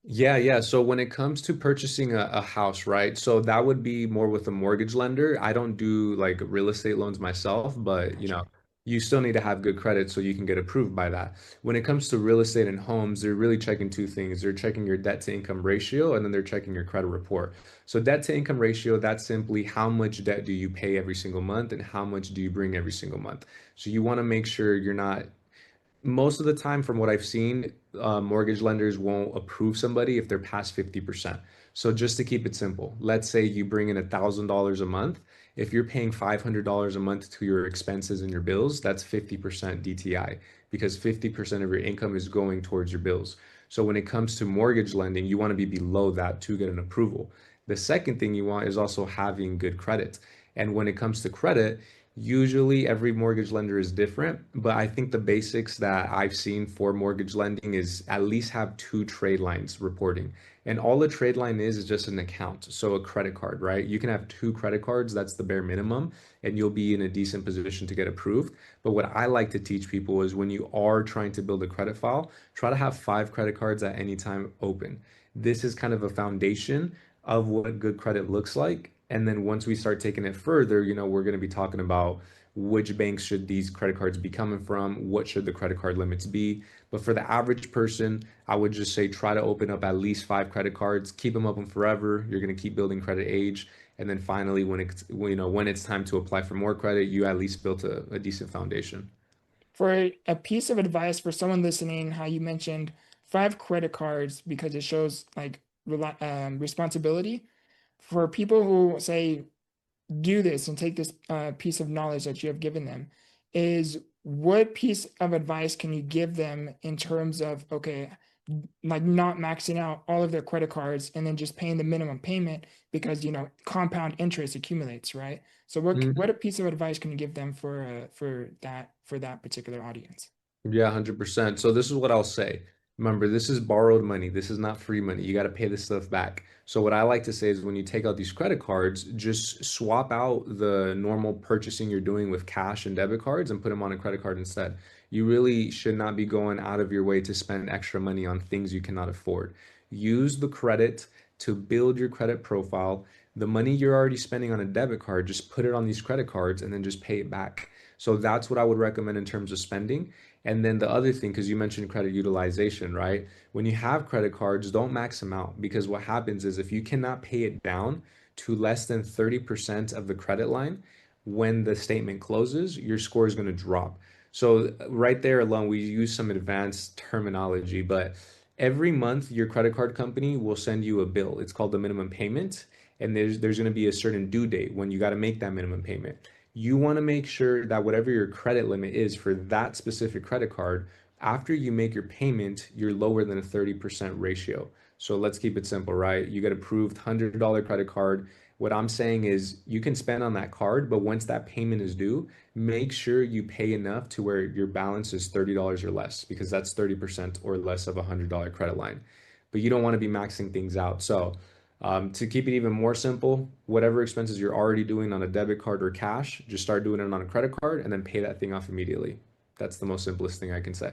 Yeah, yeah. So when it comes to purchasing a house, right? So that would be more with a mortgage lender. I don't do like real estate loans myself, but Gotcha. you still need to have good credit so you can get approved by that. When it comes to real estate and homes, they're really checking two things. They're checking your debt to income ratio and then they're checking your credit report. So debt to income ratio, that's simply how much debt do you pay every single month and how much do you bring every single month. So you want to make sure you're not most of the time, from what I've seen, mortgage lenders won't approve somebody if they're past 50%. So just to keep it simple, let's say you bring in $1,000 a month. If you're paying $500 a month to your expenses and your bills, that's 50% DTI because 50% of your income is going towards your bills. So when it comes to mortgage lending, you want to be below that to get an approval. The second thing you want is also having good credit. And when it comes to credit, usually every mortgage lender is different, but I think the basics that I've seen for mortgage lending is at least have two trade lines reporting. And all a trade line is just an account. So a credit card, right? You can have two credit cards, that's the bare minimum, and you'll be in a decent position to get approved. But what I like to teach people is when you are trying to build a credit file, try to have five credit cards at any time open. This is kind of a foundation of what good credit looks like. And then once we start taking it further, we're going to be talking about which banks should these credit cards be coming from, what should the credit card limits be. But for the average person, I would just say try to open up at least five credit cards, keep them open forever. You're going to keep building credit age. And then finally, when it's time to apply for more credit, you at least built a decent foundation. For a piece of advice for someone listening, how you mentioned five credit cards because it shows like responsibility. For people who say do this and take this piece of knowledge that you have given them, is what piece of advice can you give them in terms of, okay, like not maxing out all of their credit cards and then just paying the minimum payment because compound interest accumulates, right? So what a piece of advice can you give them for that particular audience? Yeah, 100%. So this is what I'll say. Remember, this is borrowed money. This is not free money. You got to pay this stuff back. So what I like to say is when you take out these credit cards, just swap out the normal purchasing you're doing with cash and debit cards and put them on a credit card instead. You really should not be going out of your way to spend extra money on things you cannot afford. Use the credit to build your credit profile. The money you're already spending on a debit card, just put it on these credit cards and then just pay it back. So that's what I would recommend in terms of spending. And then the other thing, because you mentioned credit utilization, right? When you have credit cards, don't max them out because what happens is if you cannot pay it down to less than 30% of the credit line, when the statement closes, your score is going to drop. So right there alone, we use some advanced terminology, but every month your credit card company will send you a bill. It's called the minimum payment, and there's going to be a certain due date when you got to make that minimum payment. You want to make sure that whatever your credit limit is for that specific credit card, after you make your payment, you're lower than a 30% ratio. So let's keep it simple, right? You get approved $100 credit card. What I'm saying is you can spend on that card, but once that payment is due, make sure you pay enough to where your balance is $30 or less because that's 30% or less of a $100 credit line. But you don't want to be maxing things out. So to keep it even more simple, whatever expenses you're already doing on a debit card or cash, just start doing it on a credit card and then pay that thing off immediately. That's the most simplest thing I can say.